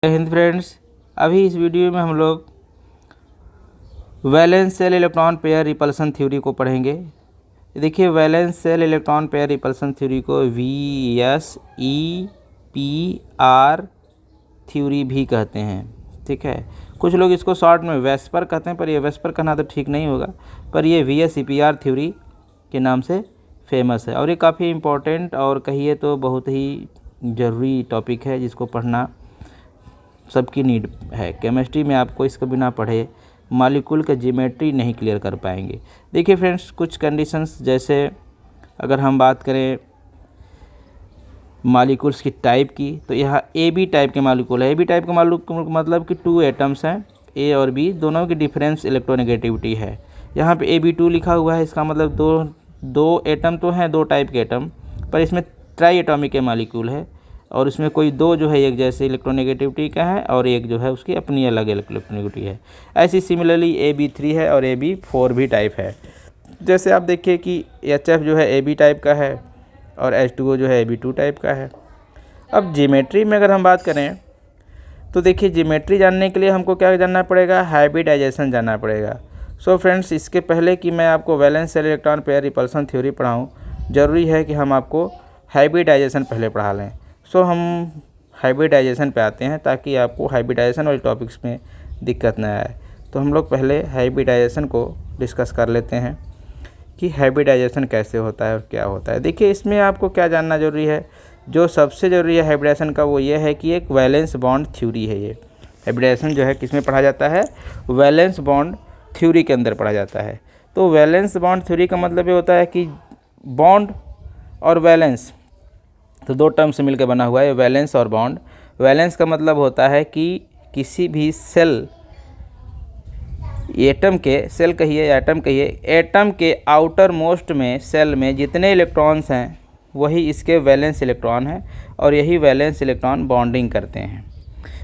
जय हिंद फ्रेंड्स। अभी इस वीडियो में हम लोग valence shell electron pair repulsion theory को पढ़ेंगे। देखिए, valence shell electron pair repulsion theory को VSEPR थ्योरी भी कहते हैं। ठीक है, कुछ लोग इसको शॉर्ट में वेस्पर कहते हैं, पर ये वेस्पर कहना तो ठीक नहीं होगा, पर ये VSEPR थ्योरी के नाम से फेमस है और ये काफ़ी इम्पोर्टेंट और कहिए तो बहुत ही ज़रूरी टॉपिक है जिसको पढ़ना सबकी नीड है। केमिस्ट्री में आपको इसको बिना पढ़े मॉलिक्यूल का ज्योमेट्री नहीं क्लियर कर पाएंगे। देखिए फ्रेंड्स, कुछ कंडीशंस, जैसे अगर हम बात करें मॉलिक्यूल्स की टाइप की, तो यहाँ AB टाइप के मॉलिक्यूल है। AB टाइप के मॉलिक्यूल मतलब कि 2 एटम्स हैं, A और B, दोनों की डिफरेंस इलेक्ट्रोनेगेटिविटी है। यहाँ पे AB2 लिखा हुआ है, इसका मतलब दो एटम तो हैं, 2 टाइप के एटम, पर इसमें ट्राई एटॉमिक के मॉलिक्यूल है और इसमें कोई 2 जो है एक जैसे इलेक्ट्रोनेगेटिविटी का है और एक जो है उसकी अपनी अलग इलेक्ट्रोनेगेटिविटी है। ऐसी सिमिलरली AB3 है और AB4 भी टाइप है। जैसे आप देखिए कि HF जो है AB टाइप का है और H2O जो है AB2 टाइप का है। अब ज्योमेट्री में अगर हम बात करें तो देखिए, ज्योमेट्री जानने के लिए हमको क्या जानना पड़ेगा, हाइब्रिडाइजेशन जानना पड़ेगा। सो फ्रेंड्स, इसके पहले कि मैं आपको valence shell electron pair repulsion theory पढ़ाऊँ, ज़रूरी है कि हम आपको हाइब्रिडाइजेशन पहले पढ़ा लें। सो हम हाइब्रिडाइजेशन पे आते हैं ताकि आपको हाइब्रिडाइजेशन वाले टॉपिक्स में दिक्कत न आए। तो हम लोग पहले हाइब्रिडाइजेशन को डिस्कस कर लेते हैं कि हाइब्रिडाइजेशन कैसे होता है और क्या होता है। देखिए, इसमें आपको क्या जानना ज़रूरी है, जो सबसे ज़रूरी है हाइब्रिडाइजेशन का, वो ये है कि एक वैलेंस बॉन्ड थ्योरी है। ये हाइब्रिडाइजेशन जो है किस में पढ़ा जाता है, वैलेंस बॉन्ड थ्योरी के अंदर पढ़ा जाता है। तो वैलेंस बॉन्ड थ्योरी का मतलब ये होता है कि बॉन्ड और वैलेंस तो 2 टर्म से मिलकर बना हुआ है, वैलेंस और बॉन्ड। वैलेंस का मतलब होता है कि किसी भी सेल, एटम के, सेल कहिए या एटम कहिए, एटम के आउटर मोस्ट में, सेल में जितने इलेक्ट्रॉन्स हैं वही इसके वैलेंस इलेक्ट्रॉन हैं और यही वैलेंस इलेक्ट्रॉन बॉन्डिंग करते हैं।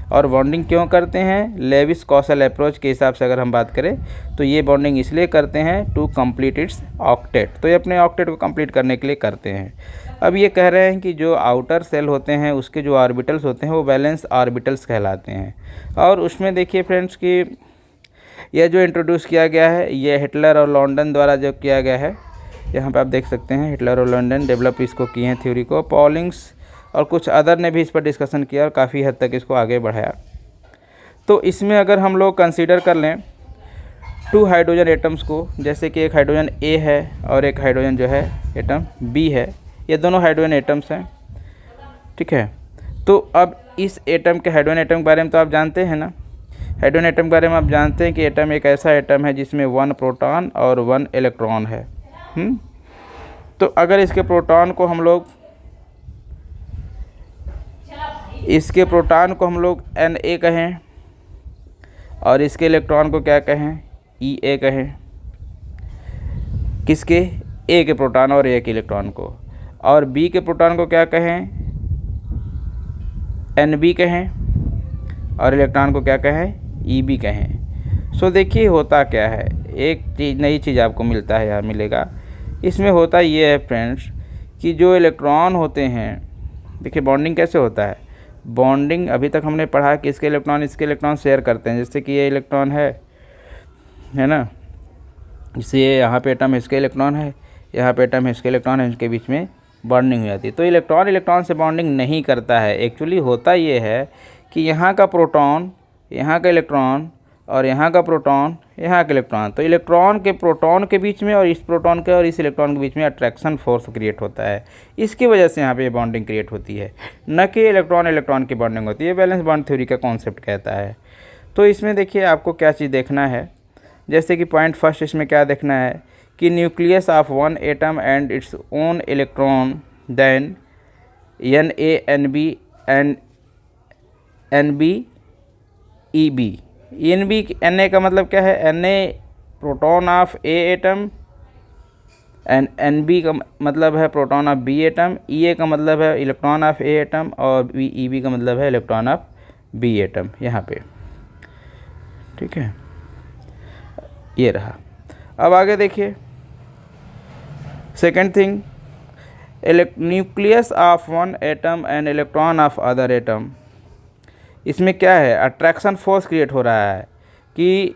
और बॉन्डिंग क्यों करते हैं, लेविस कौशल अप्रोच के हिसाब से अगर हम बात करें तो ये बॉन्डिंग इसलिए करते हैं टू कंप्लीट इट्स ऑक्टेट, तो ये अपने ऑक्टेट को कंप्लीट करने के लिए करते हैं। अब ये कह रहे हैं कि जो आउटर सेल होते हैं उसके जो ऑर्बिटल्स होते हैं वो वैलेंस ऑर्बिटल्स कहलाते हैं। और उसमें देखिए फ्रेंड्स कि यह जो इंट्रोड्यूस किया गया है, ये हिटलर और लॉन्डन द्वारा जो किया गया है, यहाँ पे आप देख सकते हैं हिटलर और लॉन्डन डेवलप इसको किए हैं थ्योरी को। पॉलिंग्स और कुछ अदर ने भी इस पर डिस्कशन किया और काफ़ी हद तक इसको आगे बढ़ाया। तो इसमें अगर हम लोग कंसीडर कर लें 2 हाइड्रोजन एटम्स को, जैसे कि एक हाइड्रोजन A है और एक हाइड्रोजन जो है एटम B है, ये दोनों हाइड्रोजन एटम्स हैं। ठीक है, तो अब इस एटम के, हाइड्रोजन एटम के बारे में तो आप जानते हैं ना, हाइड्रोजन एटम के बारे में आप जानते हैं कि एटम एक ऐसा एटम है जिसमें 1 प्रोटॉन और 1 इलेक्ट्रॉन है। तो अगर इसके प्रोटॉन को हम लोग Na कहें और इसके इलेक्ट्रॉन को क्या कहें, Ea कहें, किसके, A के प्रोटॉन और A के इलेक्ट्रॉन को, और B के प्रोटॉन को क्या कहें, Nb कहें, और इलेक्ट्रॉन को क्या कहें, Eb कहें। सो देखिए होता क्या है, एक चीज़, नई चीज़ आपको मिलता है, यहाँ मिलेगा। इसमें होता ये है फ्रेंड्स कि जो इलेक्ट्रॉन होते हैं, देखिए बॉन्डिंग कैसे होता है। बॉन्डिंग अभी तक हमने पढ़ा कि इसके इलेक्ट्रॉन शेयर करते हैं, जैसे कि ये इलेक्ट्रॉन है ना, जैसे ये यहाँ पे एटम इसके इलेक्ट्रॉन है, यहाँ पे एटम इसके इलेक्ट्रॉन है, इनके बीच में बॉन्डिंग हो जाती है। तो इलेक्ट्रॉन से बॉन्डिंग नहीं करता है। एक्चुअली होता ये है कि यहाँ का प्रोटॉन, यहाँ का इलेक्ट्रॉन और यहाँ का प्रोटॉन, यहाँ का इलेक्ट्रॉन, तो इलेक्ट्रॉन के प्रोटॉन के बीच में और इस प्रोटॉन के और इस इलेक्ट्रॉन के बीच में अट्रैक्शन फोर्स क्रिएट होता है। इसकी वजह से यहाँ पे बॉन्डिंग क्रिएट होती है, न कि इलेक्ट्रॉन की बॉन्डिंग होती है। वैलेंस बॉन्ड थ्योरी का कॉन्सेप्ट कहता है। तो इसमें देखिए आपको क्या चीज़ देखना है, जैसे कि पॉइंट फर्स्ट इसमें क्या देखना है कि nucleus of 1 atom and its own electron, then Na, Nb and Nb Eb। Na का मतलब क्या है, Na proton of A atom and Nb का मतलब है proton of B atom, Ea का मतलब है इलेक्ट्रॉन ऑफ A एटम और Eb का मतलब है इलेक्ट्रॉन ऑफ B एटम, यहाँ पे। ठीक है, ये रहा। अब आगे देखिए, second thing, nucleus of 1 atom and electron of other atom. इसमें क्या है, अट्रैक्शन फोर्स क्रिएट हो रहा है कि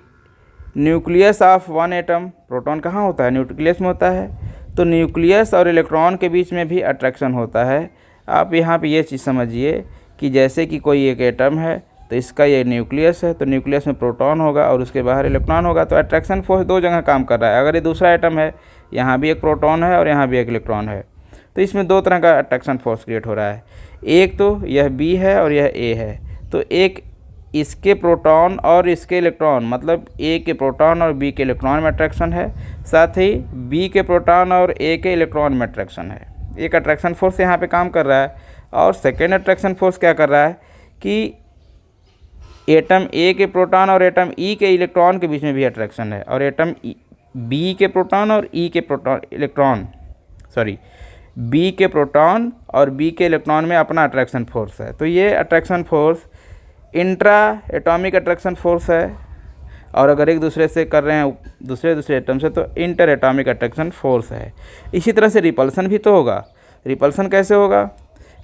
nucleus of one atom, proton कहाँ होता है, न्यूक्लियस में होता है, तो न्यूक्लियस और इलेक्ट्रॉन के बीच में भी अट्रैक्शन होता है। आप यहाँ पे ये चीज़ समझिए कि जैसे कि कोई एक एटम है तो इसका ये न्यूक्लियस है, तो न्यूक्लियस में प्रोटॉन होगा और उसके बाहर इलेक्ट्रॉन होगा, तो अट्रैक्शन फोर्स दो जगह काम कर रहा है। अगर ये दूसरा एटम है, यहाँ भी एक प्रोटॉन है और यहाँ भी एक इलेक्ट्रॉन है, तो इसमें दो तरह का अट्रैक्शन फोर्स क्रिएट हो रहा है। एक तो यह बी है और यह ए है, तो एक इसके प्रोटॉन और इसके इलेक्ट्रॉन, मतलब ए के प्रोटॉन और बी के इलेक्ट्रॉन में अट्रैक्शन है, साथ ही बी के प्रोटॉन और ए के इलेक्ट्रॉन में अट्रैक्शन है। एक अट्रैक्शन फोर्स यहाँ पे काम कर रहा है। और सेकेंड अट्रैक्शन फोर्स क्या कर रहा है कि एटम ए के प्रोटॉन और एटम ई के इलेक्ट्रॉन के बीच में भी अट्रैक्शन है, और एटम बी के प्रोटॉन और ई के प्रोटॉन इलेक्ट्रॉन बी के प्रोटॉन और बी के इलेक्ट्रॉन में अपना अट्रैक्शन फोर्स है। तो ये attraction force intra atomic attraction force है, और अगर एक दूसरे से कर रहे हैं दूसरे एटम से तो इंटर एटॉमिक अट्रैक्शन फोर्स है। इसी तरह से रिपल्सन भी तो होगा। रिपल्सन कैसे होगा,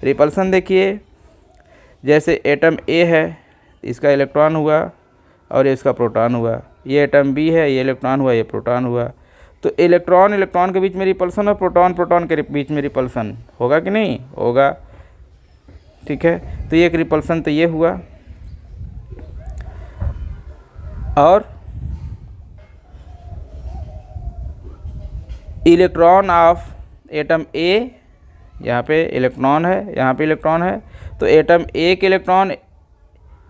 रिपल्सन देखिए, जैसे एटम ए है, इसका इलेक्ट्रॉन हुआ और इसका प्रोटॉन हुआ, ये एटम बी है, ये इलेक्ट्रॉन हुआ, ये प्रोटॉन हुआ, तो इलेक्ट्रॉन इलेक्ट्रॉन के बीच में रिपल्सन और प्रोटॉन प्रोटॉन के बीच में रिपल्सन होगा कि नहीं होगा, ठीक है। तो ये एक रिपल्सन तो ये हुआ। और इलेक्ट्रॉन ऑफ एटम ए, यहाँ पे इलेक्ट्रॉन है, यहाँ पे इलेक्ट्रॉन है, तो एटम ए के इलेक्ट्रॉन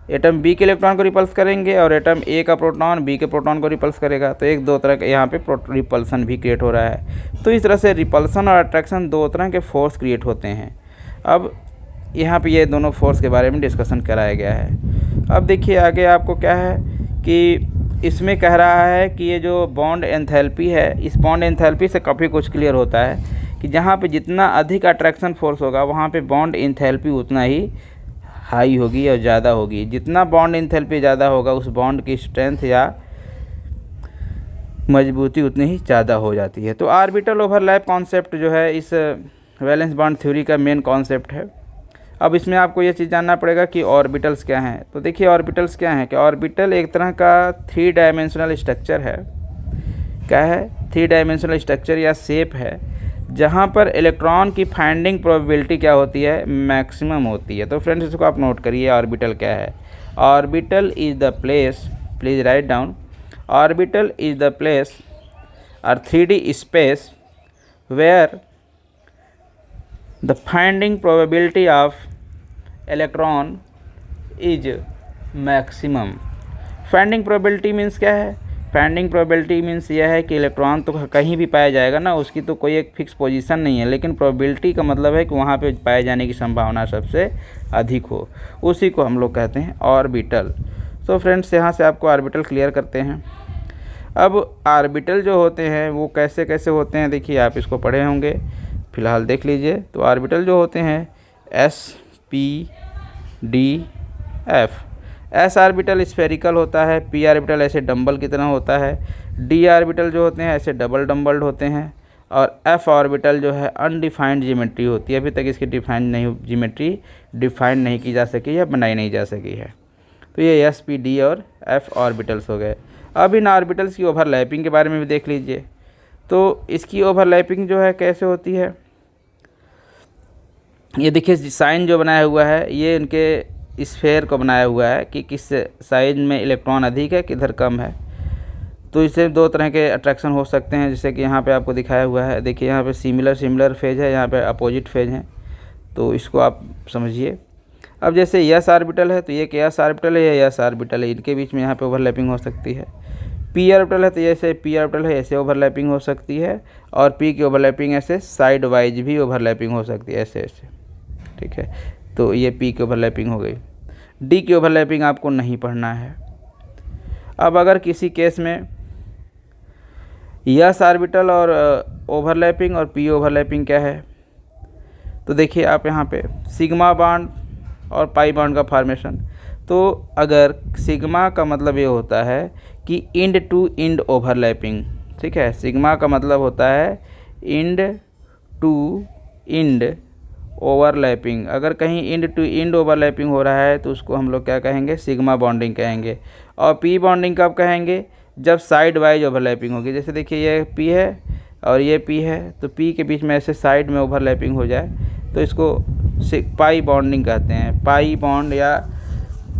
एटम बी के इलेक्ट्रॉन को रिपल्स करेंगे और एटम ए का प्रोटॉन बी के प्रोटॉन को रिपल्स करेगा, तो एक दो तरह का यहाँ पे रिपल्सन भी क्रिएट हो रहा है। तो इस तरह से रिपल्सन और अट्रैक्शन दो तरह के फोर्स क्रिएट होते हैं। अब यहाँ पे ये दोनों फोर्स के बारे में डिस्कशन कराया गया है। अब देखिए आगे आपको क्या है कि इसमें कह रहा है कि ये जो बॉन्ड एंथैल्पी है, इस बॉन्ड एंथैल्पी से काफ़ी कुछ क्लियर होता है कि जहाँ पे जितना अधिक अट्रैक्शन फोर्स होगा वहाँ पे बॉन्ड एंथैल्पी उतना ही हाई होगी और ज़्यादा होगी। जितना बॉन्ड एंथैल्पी ज़्यादा होगा उस बॉन्ड की स्ट्रेंथ या मजबूती उतनी ही ज़्यादा हो जाती है। तो ऑर्बिटल ओवरलैप कॉन्सेप्ट जो है इस वैलेंस बॉन्ड थ्योरी का मेन कॉन्सेप्ट है। अब इसमें आपको ये चीज़ जानना पड़ेगा कि ऑर्बिटल्स क्या हैं। तो देखिए ऑर्बिटल्स क्या हैं कि ऑर्बिटल एक तरह का 3 डायमेंशनल स्ट्रक्चर है। क्या है, 3 डायमेंशनल स्ट्रक्चर या शेप है, जहाँ पर इलेक्ट्रॉन की फाइंडिंग प्रोबेबिलिटी क्या होती है, मैक्सिमम होती है। तो फ्रेंड्स इसको आप नोट करिए, ऑर्बिटल क्या है। Orbital is the place, please write down, orbital is the place और 3D space where the finding probability of electron is maximum। Finding probability means क्या है, फाइंडिंग प्रोबेबिलिटी मीन्स यह है कि इलेक्ट्रॉन तो कहीं भी पाया जाएगा ना, उसकी तो कोई एक फिक्स पोजीशन नहीं है, लेकिन प्रोबेबिलिटी का मतलब है कि वहाँ पे पाए जाने की संभावना सबसे अधिक हो, उसी को हम लोग कहते हैं ऑर्बिटल। तो फ्रेंड्स यहाँ से आपको ऑर्बिटल क्लियर करते हैं। अब ऑर्बिटल जो होते हैं वो कैसे कैसे होते हैं, देखिए आप इसको पढ़े होंगे, फिलहाल देख लीजिए। तो ऑर्बिटल जो होते हैं S P D F, S orbital spherical होता है, P ऑर्बिटल ऐसे डंबल की तरह होता है, D ऑर्बिटल जो होते हैं ऐसे डबल डंबल्ड होते हैं, और F ऑर्बिटल जो है अनडिफाइंड ज्योमेट्री होती है। अभी तक इसकी ज्योमेट्री डिफाइन नहीं की जा सकी या बनाई नहीं जा सकी है। तो ये S P D और F ऑर्बिटल्स हो गए। अब इन ऑर्बिटल्स की ओवरलैपिंग के बारे में भी देख लीजिए। तो इसकी ओवरलैपिंग जो है कैसे होती है, ये देखिए साइन जो बनाया हुआ है ये इनके स्फेयर को बनाया हुआ है कि किस साइज में इलेक्ट्रॉन अधिक है किधर कम है। तो इससे दो तरह के अट्रैक्शन हो सकते हैं, जैसे कि यहाँ पे आपको दिखाया हुआ है, देखिए यहाँ पे सिमिलर फेज है, यहाँ पे अपोजिट फेज है, तो इसको आप समझिए। अब जैसे यस ऑर्बिटल है तो ये यस ऑर्बिटल है, ये यस ऑर्बिटल है, इनके बीच में यहाँ पे ओवरलैपिंग हो सकती है। पी ऑर्बिटल है तो जैसे पी ऑर्बिटल है ऐसे ओवरलैपिंग हो सकती है, और पी की ओवरलैपिंग ऐसे साइड वाइज भी ओवरलैपिंग हो सकती है, ऐसे ऐसे, ठीक है। तो ये पी की ओवरलैपिंग हो गई। डी की ओवरलैपिंग आपको नहीं पढ़ना है। अब अगर किसी केस में यस ऑर्बिटल और ओवरलैपिंग और पी ओवरलैपिंग क्या है, तो देखिए आप यहाँ पे सिग्मा बॉन्ड और पाई बॉन्ड का फॉर्मेशन। तो अगर सिग्मा का मतलब ये होता है कि इंड टू इंड ओवरलैपिंग, ठीक है। सिग्मा का मतलब होता है इंड टू इंड ओवरलैपिंग, अगर कहीं इंड टू इंड ओवरलैपिंग हो रहा है तो उसको हम लोग क्या कहेंगे, सिग्मा बॉन्डिंग कहेंगे। और पी बॉन्डिंग कब कहेंगे, जब साइड वाइज ओवरलैपिंग होगी। जैसे देखिए ये पी है और ये पी है, तो पी के बीच में ऐसे साइड में ओवरलैपिंग हो जाए तो इसको पाई बॉन्डिंग कहते हैं, पाई बॉन्ड या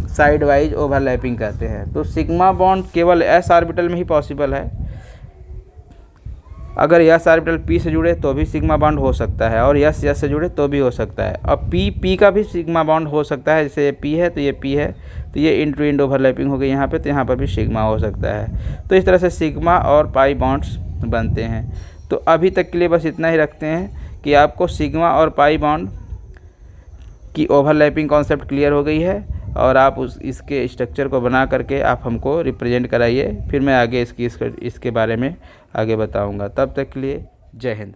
साइड वाइज ओवरलैपिंग कहते हैं। तो सिग्मा बॉन्ड केवल एस ऑर्बिटल में ही पॉसिबल है। अगर एस ऑर्बिटल पी से जुड़े तो भी सिग्मा बॉन्ड हो सकता है, और एस से जुड़े तो भी हो सकता है। अब पी का भी सिग्मा बॉन्ड हो सकता है, जैसे ये पी है तो ये पी है, तो ये इंड टू इंड ओवरलैपिंग हो गई यहाँ पे, तो यहाँ पर भी सिग्मा हो सकता है। तो इस तरह से सिग्मा और पाई बॉन्ड्स बनते हैं। तो अभी तक के लिए बस इतना ही रखते हैं कि आपको सिग्मा और पाई बॉन्ड की ओवरलैपिंग कॉन्सेप्ट क्लियर हो गई है, और आप इसके स्ट्रक्चर को बना करके आप हमको रिप्रेजेंट कराइए। फिर मैं आगे इसके बारे में आगे बताऊंगा। तब तक के लिए जय हिंद।